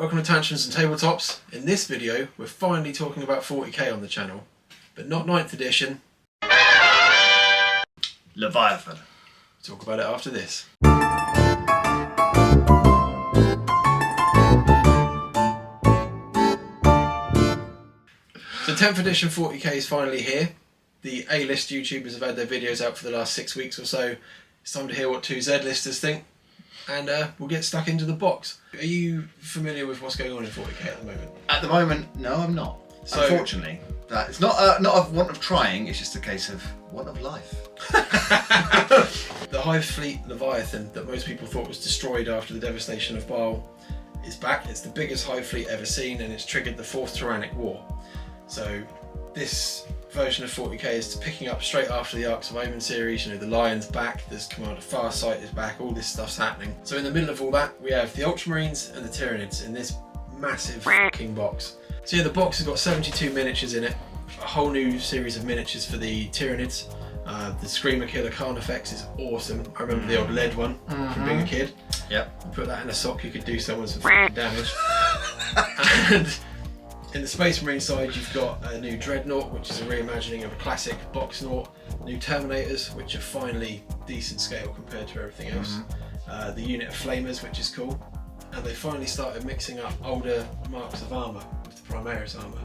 Welcome to Tantrums and Tabletops. In this video, we're finally talking about 40k on the channel, but not 9th edition. Leviathan. We'll talk about it after this. So 10th edition 40k is finally here. The A-list YouTubers have had their videos out for the last 6 weeks or so. It's time to hear what 2Z listers think, and we'll get stuck into the box. Are you familiar with what's going on in 40k at the moment? At the moment, no, I'm not. So, unfortunately, it's not a want of trying. It's just a case of want of life. The Hive Fleet Leviathan that most people thought was destroyed after the devastation of Baal is back. It's the biggest Hive Fleet ever seen, and it's triggered the 4th Tyrannic War. So this version of 40k is picking up straight after the Arcs of Omen series. You know, the Lion's back, there's Commander Farsight is back, all this stuff's happening. So in the middle of all that, we have the Ultramarines and the Tyranids in this massive fucking box. So yeah, the box has got 72 miniatures in it, a whole new series of miniatures for the Tyranids. The Screamer Killer Carnifex is awesome. I remember the old lead one from being a kid. Yep. You put that in a sock, you could do someone some fucking damage. And in the Space Marine side, you've got a new Dreadnought, which is a reimagining of a classic Boxnaught. New Terminators, which are finally decent scale compared to everything else. The unit of Flamers, which is cool. And they finally started mixing up older marks of armour with the Primaris armour.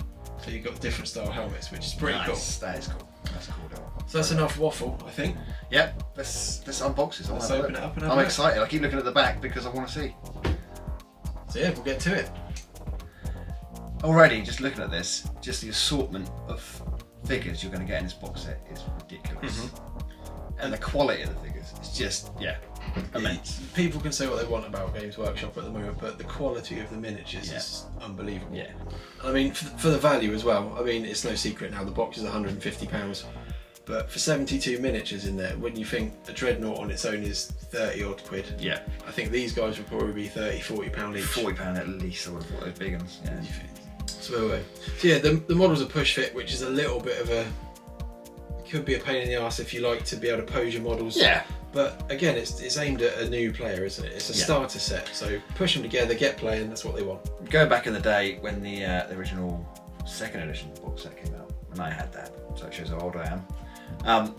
So you've got different style helmets, which is pretty cool. That is cool. That's cool. So that's enough waffle, I think. Yep. Let's unbox this. Let's open it up and have I'm excited. I keep looking at the back because I want to see. So yeah, we'll get to it. Already, just looking at this, just the assortment of figures you're going to get in this box set is ridiculous. And the quality of the figures is just, immense. People can say what they want about Games Workshop at the moment, but the quality of the miniatures is unbelievable. Yeah. I mean, for the value as well, I mean, it's no secret now, the box is £150. But for 72 miniatures in there, when you think a Dreadnought on its own is 30 odd quid, I think these guys would probably be £30–40 each. £40 at least, I would have thought those big ones. Yeah. So yeah, the models are push fit, which is a little bit of could be a pain in the arse if you like to be able to pose your models. Yeah. But again, it's aimed at a new player, isn't it? It's a starter set, so push them together, get playing, that's what they want. Going back in the day when the original 2nd edition box set came out, when I had that, so it shows how old I am,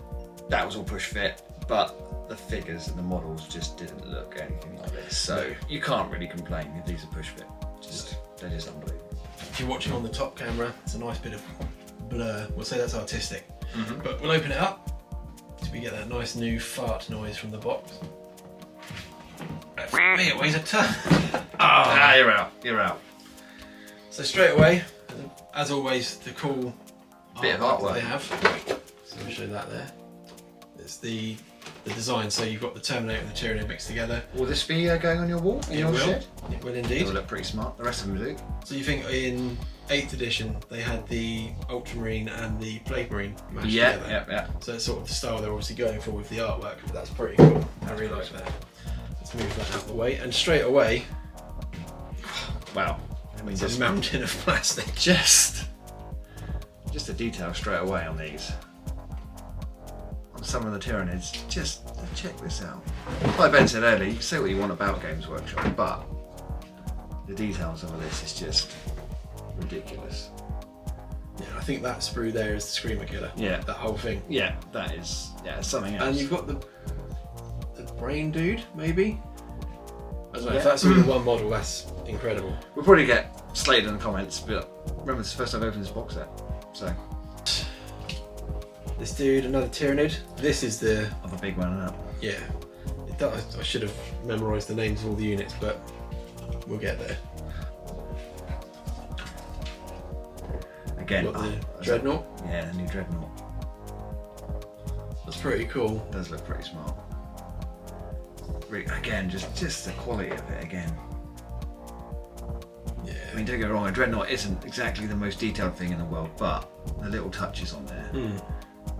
that was all push fit, but the figures and the models just didn't look anything like this. So you can't really complain if these are push fit. They're just unbelievable. If you're watching on the top camera, it's a nice bit of blur. We'll say that's artistic. But we'll open it up so we get that nice new fart noise from the box. Me, it weighs a ton. You're out. You're out. So straight away, as always, the cool bit of artwork that they have. So I'll show that there. It's the design. So you've got the Terminator and the Tyranid mixed together. Will this be going on your wall? It will. Shed? It will indeed. It will look pretty smart. The rest of them do. So you think in 8th edition they had the Ultramarine and the Plague Marine matched together? Yeah. So it's sort of the style they're obviously going for with the artwork. But that's pretty cool. I really like that. Let's move that out of the way. And straight away, wow. I mean, it's a mountain of plastic. Just the detail straight away on these. On some of the Tyranids, just check this out. Like Ben said earlier, you can say what you want about Games Workshop, but the details of this is just ridiculous. Yeah, I think that sprue there is the Screamer Killer. Yeah. That whole thing. Yeah, that is something else. And you've got the Brain Dude, maybe? I don't know, if that's only one model, that's incredible. We'll probably get slated in the comments, but remember it's the first time I've opened this box set, so. This dude, another Tyranid. This is the other big one, isn't it? Yeah. I should have memorised the names of all the units, but we'll get there. Again, the Dreadnought? Yeah, the new Dreadnought. That's pretty cool. It does look pretty smart. Again, just the quality of it again. Yeah. I mean, don't get me wrong, a Dreadnought isn't exactly the most detailed thing in the world, but the little touches on there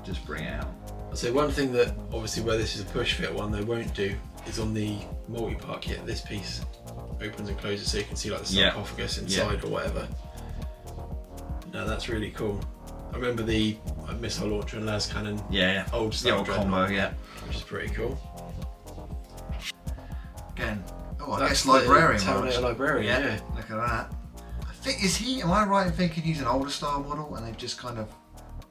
just bring it out. I'd say one thing that, obviously where this is a push fit one, they won't do, is on the multi-part kit, this piece opens and closes so you can see like the sarcophagus inside or whatever. No, that's really cool. I remember the missile launcher and las cannon, old style combo, which is pretty cool. Again, I guess librarian. Terminator librarian, yeah. Look looking at that. I think, am I right in thinking he's an older style model and they've just kind of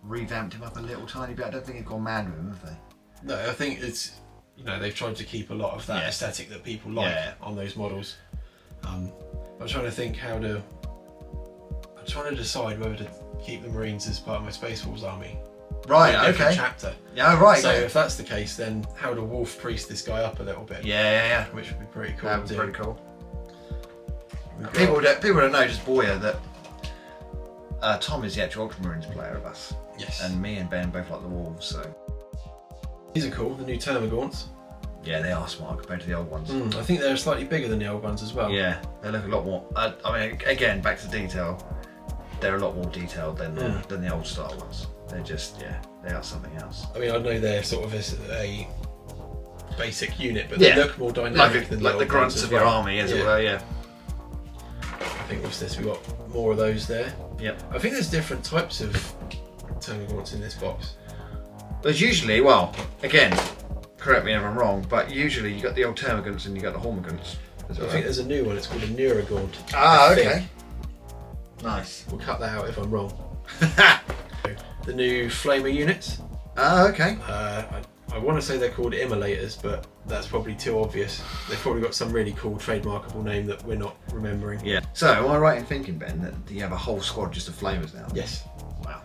revamped him up a little tiny bit? I don't think they've gone mad with him, have they? No, I think it's, they've tried to keep a lot of that aesthetic that people like on those models. I'm trying to think I'm trying to decide whether to keep the Marines as part of my Space Wolves army. Right, Different okay. chapter. Yeah, right. So if that's the case, then how to Wolf Priest this guy up a little bit. Yeah. Which would be pretty cool. That would be pretty cool. People don't know, just Boyer, that Tom is the actual Ultramarines player of us. Yes. And me and Ben both like the Wolves, so. These are cool, the new Termagants. Yeah, they are smart compared to the old ones. I think they're slightly bigger than the old ones as well. Yeah, they look a lot more. I mean, again, back to detail. They're a lot more detailed than the old style ones. They're just, they are something else. I mean, I know they're sort of a basic unit, but they look more dynamic than the grunts of your army, as it were. Yeah. I think what's this? We got more of those there. Yep. I think there's different types of Termagants in this box. There's usually, well, again, correct me if I'm wrong, but usually you got the old Termagants and you got the Hormagants. I think there's a new one. It's called a Neurogaunt. Ah, okay. Nice. We'll cut that out if I'm wrong. The new Flamer units. Ah, okay. I want to say they're called Immolators, but that's probably too obvious. They've probably got some really cool trademarkable name that we're not remembering. Yeah. So, am I right in thinking, Ben, that you have a whole squad just of Flamers now? Yes. Wow.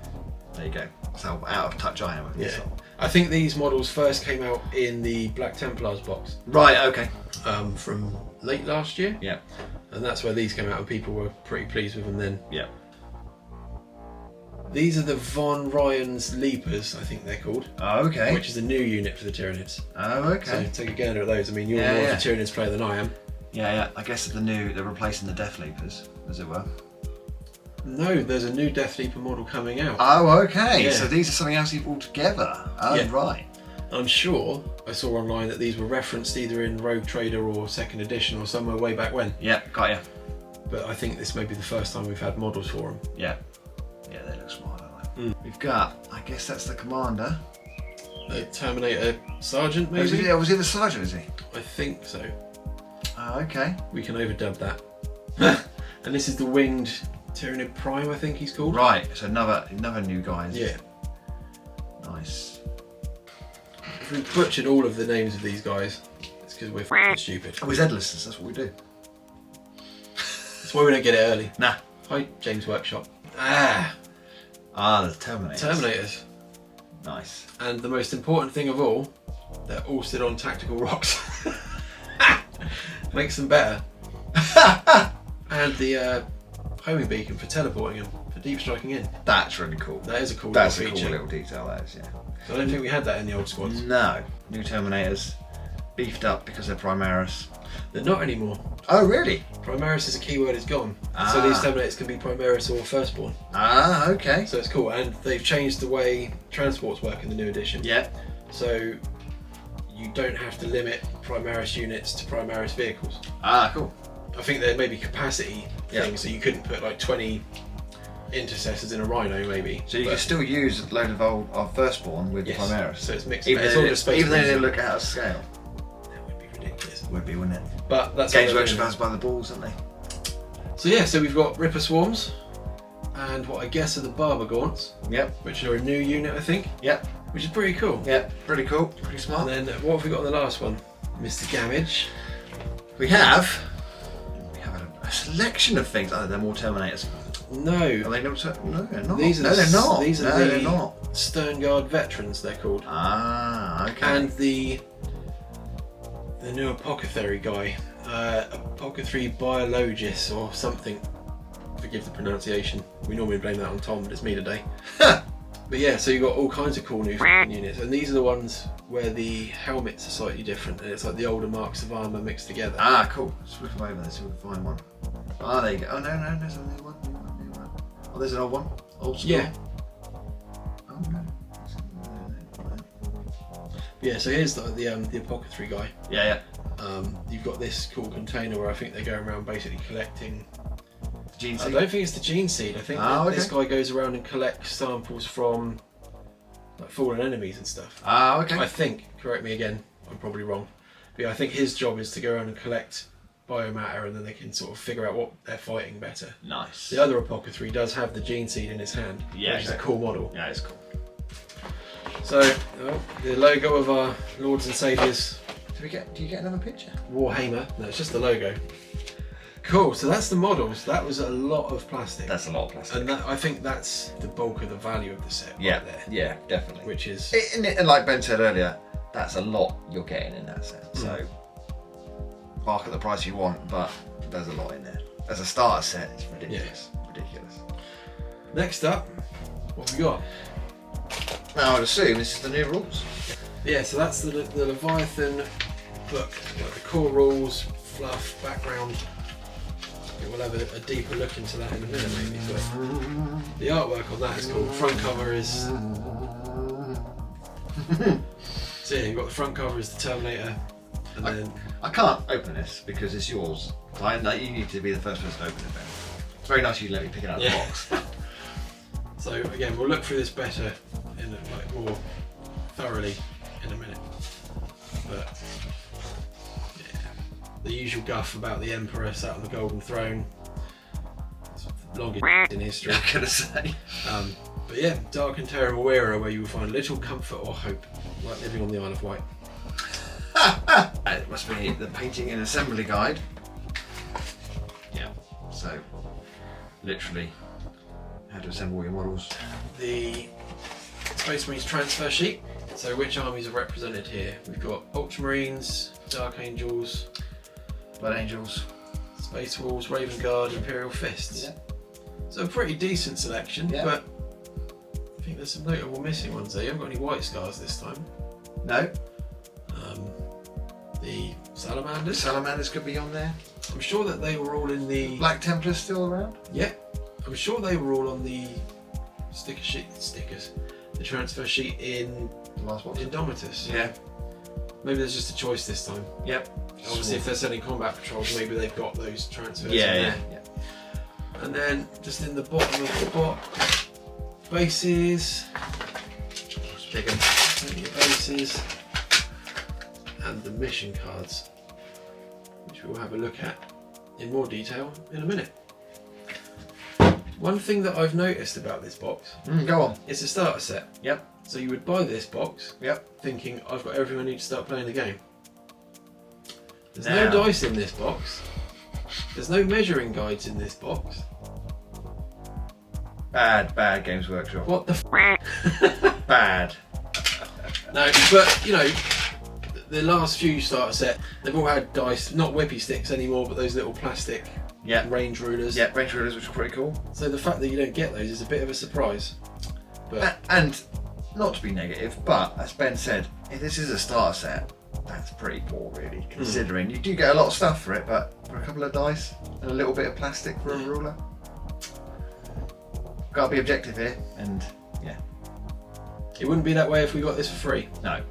There you go. That's how out of touch I am with this. I think these models first came out in the Black Templars box. Right, okay. From late last year. Yeah. And that's where these came out and people were pretty pleased with them then. Yeah. These are the Von Ryan's Leapers, I think they're called. Oh, okay. Which is a new unit for the Tyranids. Oh, okay. So take a gander at those. I mean, you're more of a Tyranids player than I am. Yeah. I guess they're replacing the Death Leapers, as it were. No, there's a new Death Leaper model coming out. Oh, okay. Yeah. So these are something else altogether. Oh, right. I'm sure I saw online that these were referenced either in Rogue Trader or Second Edition or somewhere way back when. Yeah, got you. But I think this may be the first time we've had models for them. Yeah. Yeah, they look smart, don't they? We've got, I guess that's the commander. The Terminator Sergeant, maybe? Was he the sergeant, is he? I think so. Oh, okay. We can overdub that. And this is the Winged Tyranid Prime, I think he's called. Right, so another new guy. Yeah. Nice. If we butchered all of the names of these guys, it's because we're f***ing stupid. Oh, we're Z-listers, that's what we do. That's why we don't get it early. Nah. Hi, James Workshop. The Terminators. Terminators. Nice. And the most important thing of all, they're all sit on tactical rocks. Makes them better. And the homing beacon for teleporting them, for deep striking in. That's really cool. That is a cool That's little a feature. cool little detail, that is, yeah. So I don't think we had that in the old squads. No. New Terminators. Beefed up because they're Primaris. They're not anymore. Oh, really? Primaris is a keyword, it's gone. So these Terminators can be Primaris or Firstborn. Ah, okay. So it's cool, and they've changed the way transports work in the new edition. Yeah. So you don't have to limit Primaris units to Primaris vehicles. Ah, cool. I think there may be capacity things, so you couldn't put like 20 intercessors in a Rhino, maybe. So you can still use a load of Firstborn with Primaris. So it's mixed. Even it's though all just space they marines. look out of scale. That would be ridiculous. Would be, wouldn't it? But that's Games what Workshop has by the balls, don't they? So yeah, so we've got Ripper Swarms, and what I guess are the Barber Gaunts. Yep. Which are a new unit, I think. Yep. Which is pretty cool. Yep. Pretty cool. Pretty smart. And then what have we got on the last one? Mr. Gamage. We have a selection of things. Oh, they're more Terminators. No. Are they not? No, they're not. These are they're not. These are they're not. Sternguard Veterans, they're called. Ah, okay. And the new apothecary guy, apothecary biologist or something. Forgive the pronunciation. We normally blame that on Tom, but it's me today. But yeah, so you've got all kinds of cool new units, and these are the ones where the helmets are slightly different, and it's like the older marks of armour mixed together. Ah, cool. Let's flip them over there, see if we can find one. Ah, there you go. Oh, no, there's a new one. Oh, there's an old one. Old school. Yeah. Oh, no. Yeah, so here's the apothecary guy. Yeah. You've got this cool container where I think they're going around basically collecting. Gene I seed? don't think it's the gene seed. I think this guy goes around and collects samples from like fallen enemies and stuff. Ah, okay. I think. Correct me again. I'm probably wrong. But yeah, I think his job is to go around and collect biomatter, and then they can sort of figure out what they're fighting better. Nice. The other apothecary does have the gene seed in his hand, Yeah, which is a cool model. Yeah, it's cool. So, the logo of our Lords and Saviours. Do you get another picture? Warhammer. No, it's just the logo. Cool, so that's the models. That was a lot of plastic. That's a lot of plastic. And I think that's the bulk of the value of the set right there. Yeah, definitely. Which is... And like Ben said earlier, that's a lot you're getting in that set. So, bark at the price you want, but there's a lot in there. As a starter set, it's ridiculous. Ridiculous. Next up, what have we got? Now, I'd assume this is the new rules. Yeah, so that's the Leviathan book. Like the core rules, fluff, background. We'll have a deeper look into that in a minute, maybe. But the artwork on that is cool. Front cover is. So yeah, you've got the front cover is the Terminator, and then I can't open this because it's yours. You need to be the first person to open it, Ben. It's very nice you let me pick it out of the box. So again, we'll look through this better more thoroughly in a minute. But yeah, the usual guff about the Emperor sat on the golden throne. It's the longest in history. I'm gonna say. But yeah, dark and terrible era where you will find little comfort or hope, like living on the Isle of Wight. It must be the painting and assembly guide. Yeah. So, literally, how to assemble your models. The Space Marines transfer sheet. So which armies are represented here? We've got Ultramarines, Dark Angels, Blood Angels, Space Wolves, Raven Guard, Imperial Fists. Yeah. So a pretty decent selection, Yeah. but I think there's some notable missing ones there. You haven't got any White Scars this time. No. The Salamanders. Salamanders could be on there. I'm sure that they were all in the... Black Templars still around? Yeah. I'm sure they were all on the stickers. The transfer sheet in The last one? Indomitus. Yeah. Maybe there's just a choice this time. Yep. Obviously, if they're sending combat patrols, maybe they've got those transfers in Yeah. there. And then, just in the bottom of the box, bases. Big 'em. Plenty of bases. And the mission cards, which we'll have a look at in more detail in a minute. One thing that I've noticed about this box, Go on. it's a starter set. Yep. So you would buy this box Yep. thinking, I've got everything I need to start playing the game. There's Now. no dice in this box. There's no measuring guides in this box. Bad Games Workshop. What the Bad. No, but you know, the last few starter set, they've all had dice, not whippy sticks anymore, but those little plastic range rulers. Yeah, range rulers, which are pretty cool. So the fact that you don't get those is a bit of a surprise. But And not to be negative, but as Ben said, if this is a starter set, that's pretty poor, really, considering you do get a lot of stuff for it, but for a couple of dice and a little bit of plastic for a ruler. Gotta be objective here, and yeah. it wouldn't be that way if we got this for free. No.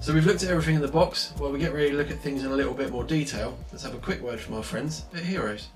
So we've looked at everything in the box. While we get ready to look at things in a little bit more detail, let's have a quick word from our friends at Heroes.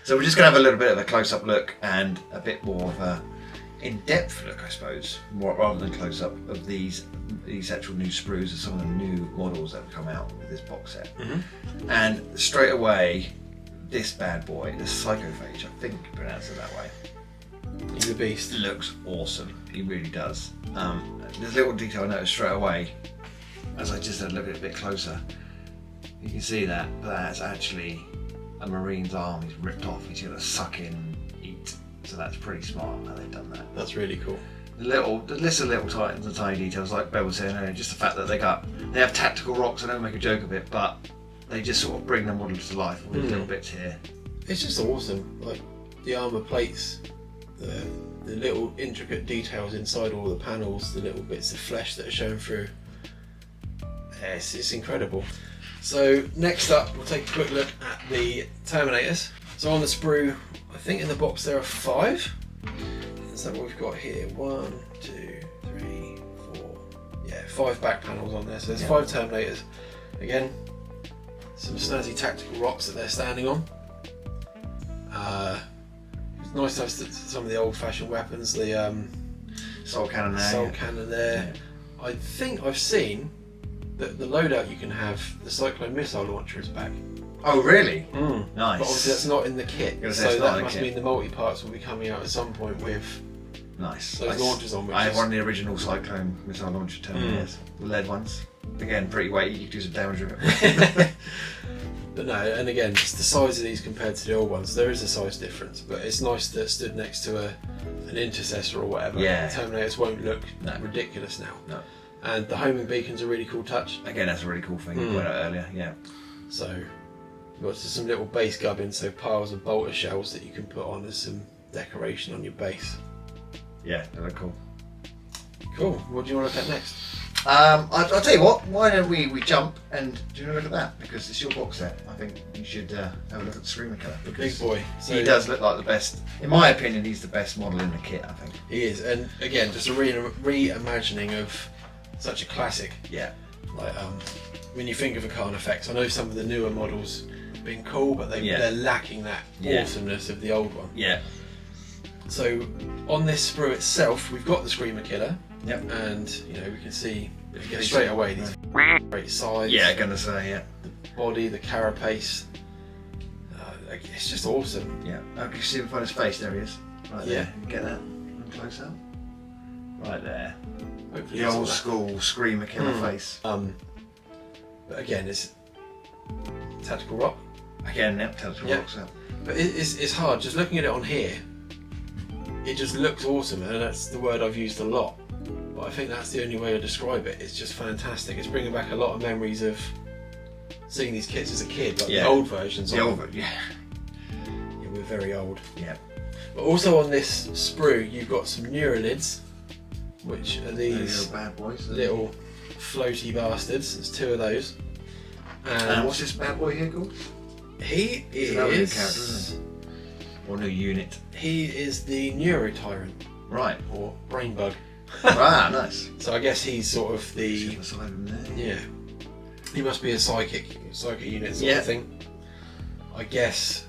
So we're just going to have a little bit of a close-up look and a bit more of a in-depth look, I suppose, more rather than close-up of these actual new sprues of some of the new models that have come out with this box set. And straight away, this bad boy, the Psychophage, I think you pronounce it that way. He's a beast. Looks awesome. He really does. There's a little detail I noticed straight away as I just had a look at it a bit closer. You can see that that's actually a Marine's arm. He's ripped off. He's going to suck in and eat. So that's pretty smart how they've done that. That's really cool. The list of little tiny details, like Beau was saying earlier, just the fact that they have tactical rocks. I don't make a joke of it, but they just sort of bring the model to life with little bits here. It's just awesome. Like the armour plates, the the little intricate details inside all the panels, the little bits of flesh that are shown through. It's incredible. So next up, we'll take a quick look at the Terminators. So on the sprue, I think in the box there are 5. Is that what we've got here? 1, 2, 3, 4. Yeah, 5 back panels on there. So there's 5 Terminators. Again, some snazzy tactical rocks that they're standing on. It's nice to have some of the old-fashioned weapons. The Soul cannon there. Soul cannon there. Yeah. I think I've seen that the loadout you can have, the Cyclone missile launcher is back. Oh really? Nice. But obviously that's not in the kit, so that must mean the multi-parts will be coming out at some point with those launchers on. I have one of the original Cyclone missile launcher Terminators, the lead ones. Again, pretty weighty, you can do some damage with it. But no, and again, just the size of these compared to the old ones, there is a size difference, but it's nice that it stood next to an intercessor or whatever. Yeah. Terminators won't look ridiculous now. No. And the homing beacon's a really cool touch. Again, that's a really cool thing you pointed out earlier, yeah. So, you've got some little base gubbins, so piles of bolter shells that you can put on as some decoration on your base. Yeah, they look cool. Cool, what do you want to look at next? I'll tell you what, why don't we jump and do you want to look at that? Because it's your box set. I think you should have a look at the Screamer Killer. The big boy. So he does look like the best, in my opinion, he's the best model in the kit, I think. He is, and again, just a reimagining of such a classic. Yeah. Like, when you think of a Carnifex, I know some of the newer models have been cool, but they're lacking that awesomeness of the old one. Yeah. So, on this sprue itself, we've got the Screamer Killer. Yep. And you know, we can see straight away these great sides. Yeah, gonna say, yeah. The body, the carapace. It's just awesome. Yeah. Oh, can you see him on his face? There he is. Right there. Yeah. Get that close up. Right there. Hopefully the old school Screamer Killer face. But again, it's tactical rock. Again, tactical rocks up. But it's hard. Just looking at it on here, it just looks awesome, and that's the word I've used a lot. But I think that's the only way to describe it. It's just fantastic. It's bringing back a lot of memories of seeing these kits as a kid, like the old versions. Yeah, we're very old. Yeah. But also on this sprue, you've got some Neuralids, which are these little bad boys, little floaty bastards. There's 2 of those. And what's this bad boy here called? He is another new character, isn't it? Or new unit. He is the Neurotyrant. Right. Or Brain Bug. Nice. So I guess he's sort of the there. Yeah. He must be a psychic unit sort of thing. I guess.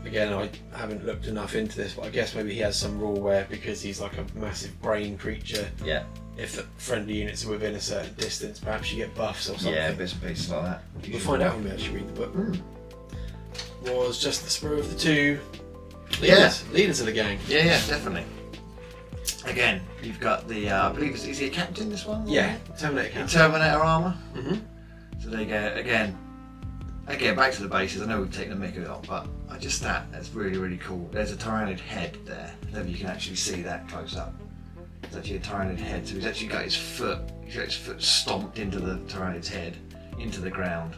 Again, I haven't looked enough into this, but I guess maybe he has some rule where because he's like a massive brain creature. Yeah. If the friendly units are within a certain distance, perhaps you get buffs or something. Yeah, bits and pieces like that. We'll find out when we actually read the book. Was just the sprue of the 2 leaders of the gang. Yeah, definitely. Again, you've got the, I believe, is he a captain, this one? Yeah, Terminator captain. In Terminator armour. Mm-hmm. So there you go. Again, back to the bases. I know we've taken the mick of it off, but that's really, really cool. There's a tyrannid head there. I don't know if you can actually see that close up. It's actually a tyrannid head. So he's actually got his foot stomped into the tyrannid's head, into the ground.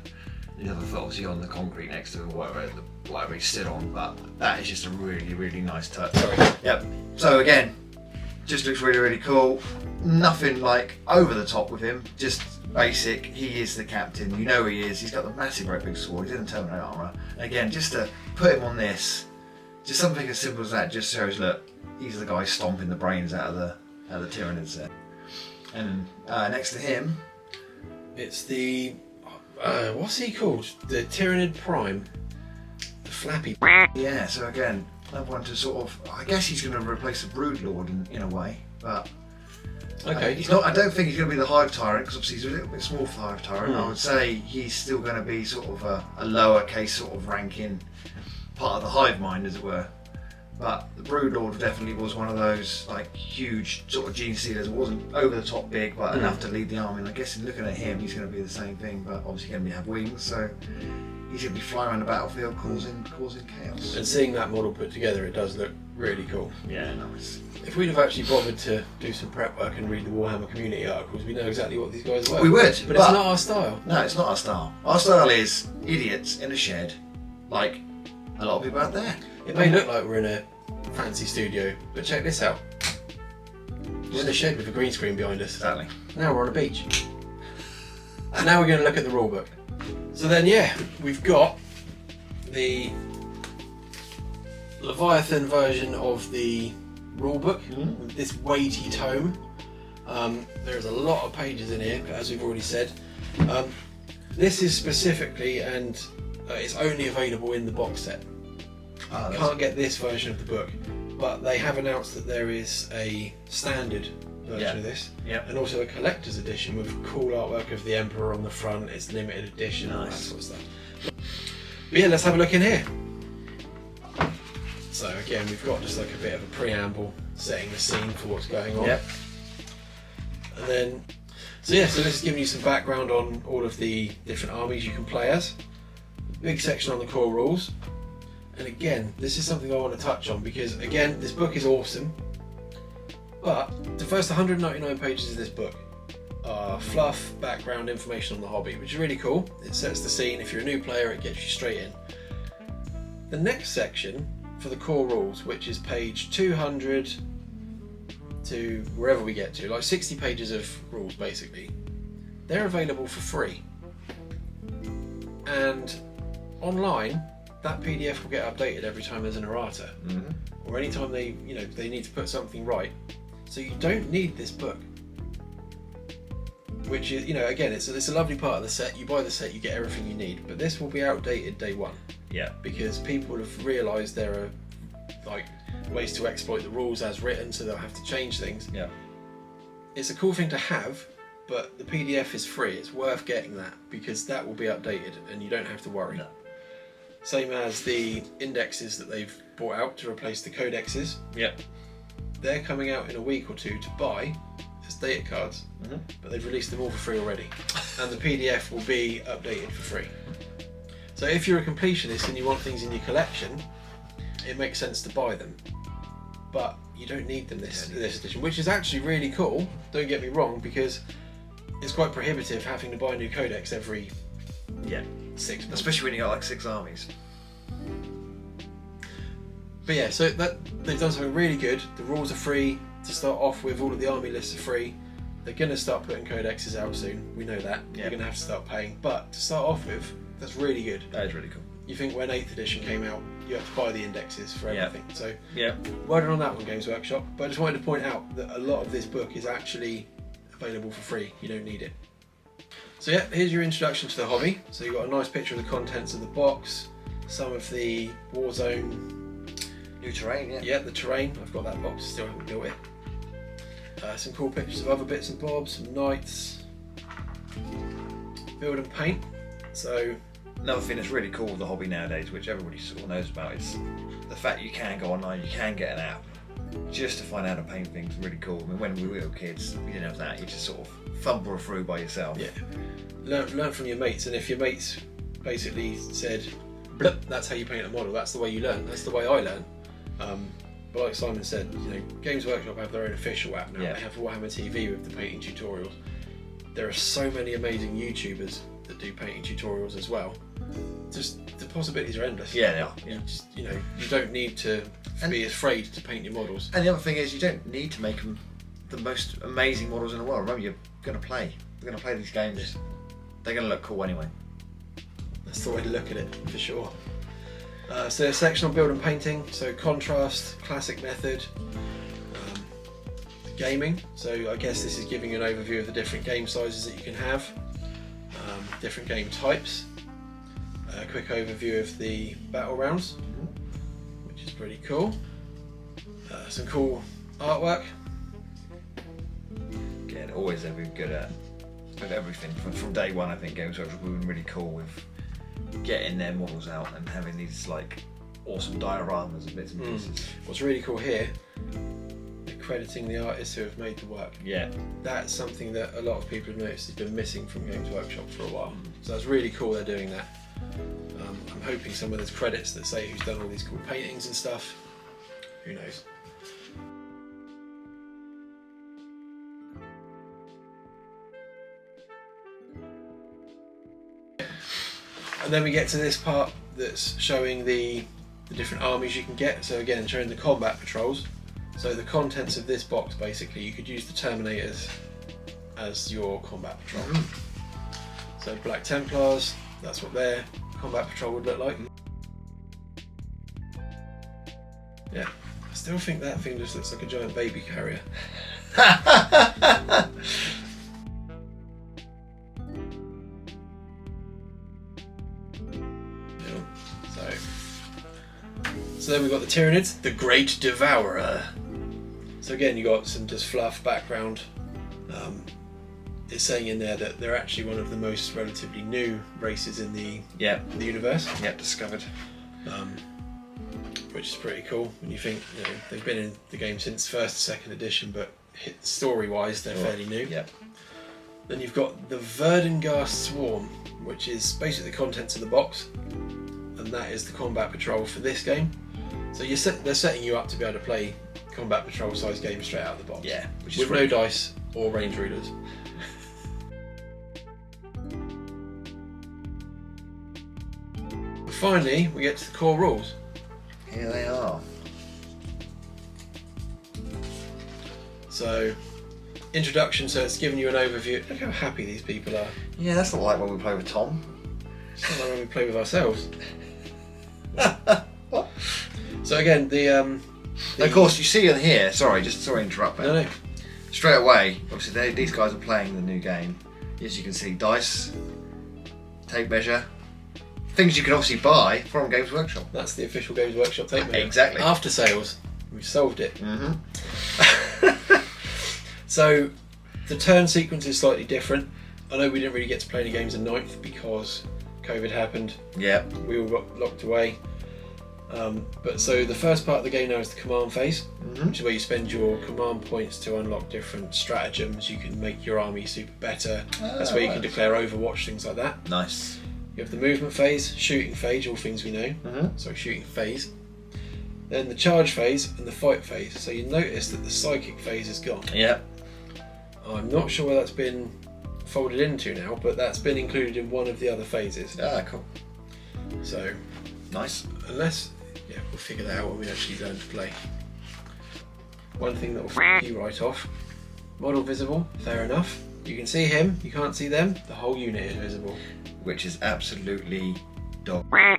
The other foot obviously on the concrete next to whatever he's stood on, but that is just a really, really nice touch. Yep. So again, just looks really, really cool. Nothing like over the top with him, just basic. He is the captain, you know he is. He's got the massive great big sword, he's in the Terminator armour. Again, just to put him on this, just something as simple as that just shows, look, he's the guy stomping the brains out of the Tyranids there. And next to him, it's the what's he called? The Tyranid Prime, the flappy. Yeah. So again, another one to sort of. I guess he's going to replace the Broodlord in a way, but okay. He's not. I don't think he's going to be the Hive Tyrant because obviously he's a little bit small for the Hive Tyrant. I would say he's still going to be sort of a lowercase sort of ranking part of the Hive Mind, as it were. But the Broodlord definitely was one of those like huge sort of gene stealers. It wasn't over the top big, but enough to lead the army. And I guess in looking at him, he's going to be the same thing, but obviously going to have wings, so he's going to be flying around the battlefield, causing chaos. And seeing that model put together, it does look really cool. Yeah, nice. If we'd have actually bothered to do some prep work and read the Warhammer community articles, we know exactly what these guys were. We would, but it's not our style. No, it's not our style. Our style is idiots in a shed, like a lot of people out there. It may look like we're in a fancy studio, but check this out. We're in a shed with a green screen behind us. Exactly. Now we're on a beach. And now we're going to look at the rulebook. So then, yeah, we've got the Leviathan version of the rulebook, with this weighty tome. There's a lot of pages in here, as we've already said. This is specifically, and it's only available in the box set. You can't get this version of the book, but they have announced that there is a standard version of this, and also a collector's edition with cool artwork of the Emperor on the front. It's limited edition, all that sort of stuff. But yeah, let's have a look in here. So again, we've got just like a bit of a preamble, setting the scene for what's going on. And then, so this is giving you some background on all of the different armies you can play as. Big section on the core rules. And again, this is something I want to touch on because again, this book is awesome. But the first 199 pages of this book are fluff, background information on the hobby, which is really cool. It sets the scene. If you're a new player, it gets you straight in. The next section for the core rules, which is page 200 to wherever we get to, like 60 pages of rules basically, they're available for free. And online, that PDF will get updated every time there's an errata, or anytime they need to put something right. So you don't need this book, which is, again, it's a lovely part of the set. You buy the set, you get everything you need, but this will be outdated day one. Because people have realised there are ways to exploit the rules as written, so they'll have to change things. It's a cool thing to have, but the PDF is free. It's worth getting that because that will be updated and you don't have to worry. Same as the indexes that they've brought out to replace the codexes. They're coming out in a week or two to buy as data cards, but they've released them all for free already. And the PDF will be updated for free. So if you're a completionist and you want things in your collection, it makes sense to buy them. But you don't need them this edition, which is actually really cool, don't get me wrong, because it's quite prohibitive having to buy a new codex every 6 months. Especially when you got like 6 armies. But yeah, so they've done something really good. The rules are free to start off with, all of the army lists are free. They're going to start putting codexes out soon, we know that. You're going to have to start paying, but to start off with, that's really good. That is really cool. You think when 8th edition came out, you have to buy the indexes for everything. So Yeah. well done on that one, Games Workshop. But I just wanted to point out that a lot of this book is actually available for free. You don't need it. So yeah, here's your introduction to the hobby. So you've got a nice picture of the contents of the box, some of the Warzone. New terrain, yeah. Yeah, the terrain. I've got that box, still haven't built it. Some cool pictures of other bits and bobs, some knights. Build and paint. So Another thing that's really cool with the hobby nowadays, which everybody sort of knows about, is the fact you can go online, you can get an app just to find out how to paint things. Really cool. I mean, when we were little kids, we didn't have that. You just sort of fumble through by yourself. Yeah, learn from your mates, and if your mates basically said, "Blup, that's how you paint a model," that's the way you learn. That's the way I learn. But like Simon said, Games Workshop have their own official app now. They have Warhammer TV with the painting tutorials. There are so many amazing YouTubers that do painting tutorials as well. Just the possibilities are endless. Yeah, they are. You just, you don't need to be afraid to paint your models. And the other thing is, you don't need to make them the most amazing models in the world. Remember, you're going to play. You're going to play these games. They're going to look cool anyway. That's the way to look at it, for sure. So there's a section on build and painting. So contrast, classic method, gaming. So I guess this is giving you an overview of the different game sizes that you can have, different game types. A quick overview of the battle rounds, which is pretty cool. Some cool artwork. Again, always they've been good at with everything. From day one, I think Games Workshop have been really cool with getting their models out and having these like awesome dioramas and bits and pieces. What's really cool here, they're crediting the artists who have made the work. Yeah. That's something that a lot of people have noticed has been missing from Games Workshop for a while. So that's really cool they're doing that. I'm hoping some of those credits that say who's done all these cool paintings and stuff. Who knows? And then we get to this part that's showing the the different armies you can get. So again, showing the combat patrols. So the contents of this box, basically, you could use the Terminators as your combat patrol. So Black Templars, that's what their combat patrol would look like. Yeah, I still think that thing just looks like a giant baby carrier. So then we've got the Tyranids, the Great Devourer. So again, you got some just fluff background. It's saying in there that they're actually one of the most relatively new races in the universe. Yep, discovered. Which is pretty cool when you think, you know, they've been in the game since first, second edition, but story-wise they're fairly new. Yep. Then you've got the Verdengast Swarm, which is basically the contents of the box, and that is the combat patrol for this game. So they're setting you up to be able to play combat patrol size games straight out of the box. Yeah, which is with no dice or range rulers. Finally, we get to the core rules. Here they are. So, introduction, so it's giving you an overview. Look how happy these people are. Yeah, that's not like when we play with Tom. It's not like when we play with ourselves. What? So again, Of course, you see in here, sorry to interrupt, No, no. straight away, obviously these guys are playing the new game. As you can see, dice, tape measure, things you can obviously buy from Games Workshop. That's the official Games Workshop tape measure. Exactly. After sales, we've solved it. Mm-hmm. So the turn sequence is slightly different. I know we didn't really get to play any games in 9th because COVID happened. Yep. We all got locked away. But so the first part of the game now is the command phase, which is where you spend your command points to unlock different stratagems. You can make your army super better. That's where you can declare Overwatch, things like that. Nice. You have the movement phase, shooting phase, all things we know. So shooting phase. Then the charge phase and the fight phase. So you notice that the psychic phase is gone. Yep. I'm not sure where that's been folded into now, but that's been included in one of the other phases. Ah, cool. So Nice. unless, we'll figure that out when we actually learn to play. One thing that will f you right off. Model visible, fair enough. You can see him, you can't see them. The whole unit is visible. Which is absolutely dog. I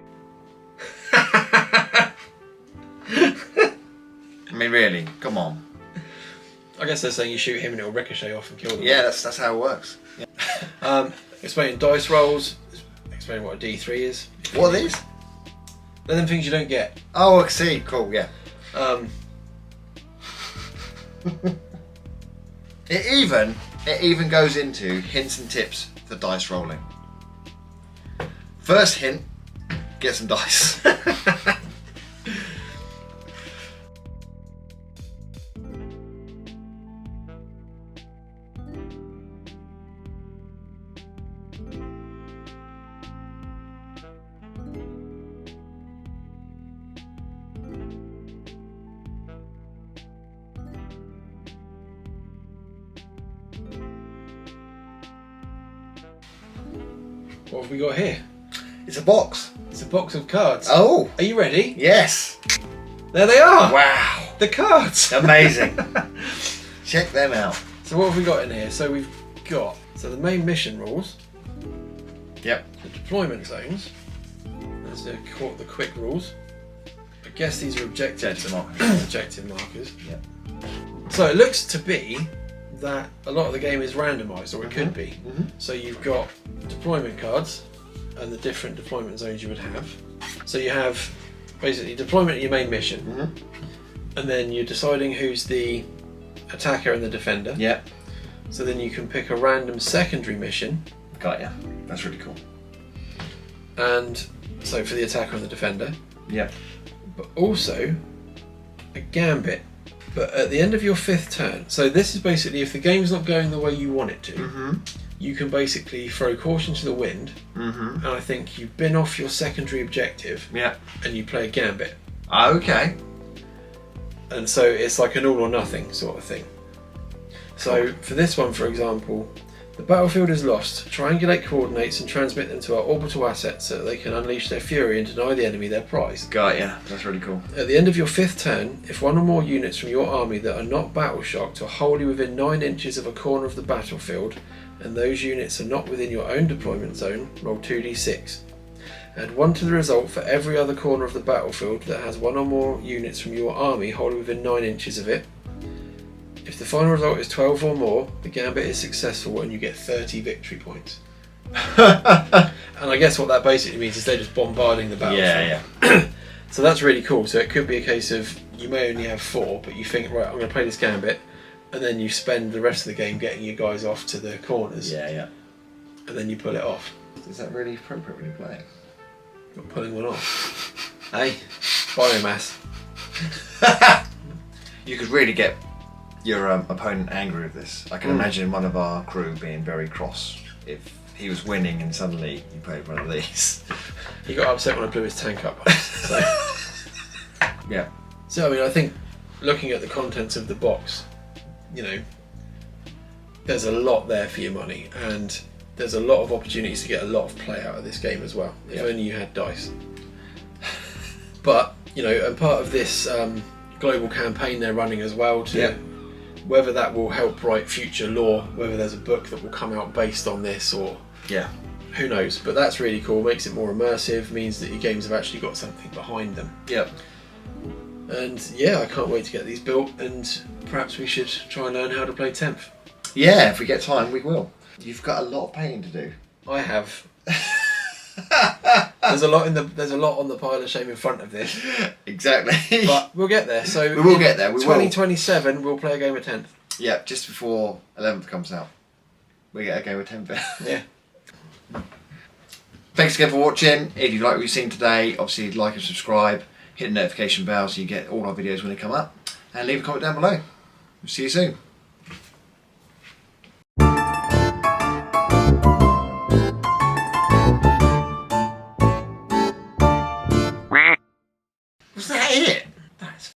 mean, really, come on. I guess they're saying you shoot him and it'll ricochet off and kill them. Yeah, that's how it works. Yeah. Explaining dice rolls, explaining what a D3 is. What are these? They're them things you don't get. Oh, I see. Cool. Yeah. It even goes into hints and tips for dice rolling. First hint: get some dice. What have we got here? It's a box. It's a box of cards. Oh, Are you ready? yes. There they are! Wow. The cards! Amazing. Check them out. So what have we got in here? So we've got the main mission rules, Yep. the deployment zones, there's the quick rules. I guess these are objective markers. Yep. So it looks to be that a lot of the game is randomised, or it could be. So you've got deployment cards and the different deployment zones you would have. So you have basically deployment in your main mission, and then you're deciding who's the attacker and the defender. Yep. So then you can pick a random secondary mission, Got ya. That's really cool. and so for the attacker and the defender, Yep. but also a gambit. But at the end of your 5th turn, so this is basically if the game's not going the way you want it to, you can basically throw caution to the wind, and I think you bin off your secondary objective Yep. and you play a gambit. Okay. And so it's like an all or nothing sort of thing. So for this one, for example, The battlefield is lost. Triangulate coordinates and transmit them to our orbital assets so that they can unleash their fury and deny the enemy their prize. Got ya. That's really cool. At the end of your 5th turn, if one or more units from your army that are not battle shocked are wholly within 9 inches of a corner of the battlefield, and those units are not within your own deployment zone, roll 2d6. Add 1 to the result for every other corner of the battlefield that has one or more units from your army wholly within 9 inches of it. If the final result is 12 or more, the gambit is successful and you get 30 victory points. And I guess what that basically means is they're just bombarding the battlefield. Yeah. So that's really cool. So it could be a case of you may only have 4, but you think, right, I'm going to play this gambit, and then you spend the rest of the game getting your guys off to the corners. Yeah. And then you pull it off. Is that really appropriate when you're playing? Not pulling one off. Hey? Biomass. You could really get your opponent angry with this. I can imagine one of our crew being very cross if he was winning and suddenly you played one of these. He got upset when I blew his tank up. So. Yeah. So I mean, I think looking at the contents of the box, you know, there's a lot there for your money, and there's a lot of opportunities to get a lot of play out of this game as well. If only you had dice. But you know, and part of this global campaign they're running as well to whether that will help write future lore, whether there's a book that will come out based on this, or who knows. But that's really cool. Makes it more immersive. Means that your games have actually got something behind them. Yep. And yeah, I can't wait to get these built, and perhaps we should try and learn how to play 10th. Yeah, if we get time, we will. You've got a lot of painting to do. I have. There's a lot on the pile of shame in front of this. Exactly. But we'll get there. So we will get there. We 2027, we'll play a game of 10th. Yeah, just before 11th comes out, we get a game of 10th. Yeah. Thanks again for watching. If you like what you've seen today, obviously like and subscribe. Hit the notification bell so you get all our videos when they come up. And leave a comment down below. We'll see you soon. Was that it? That's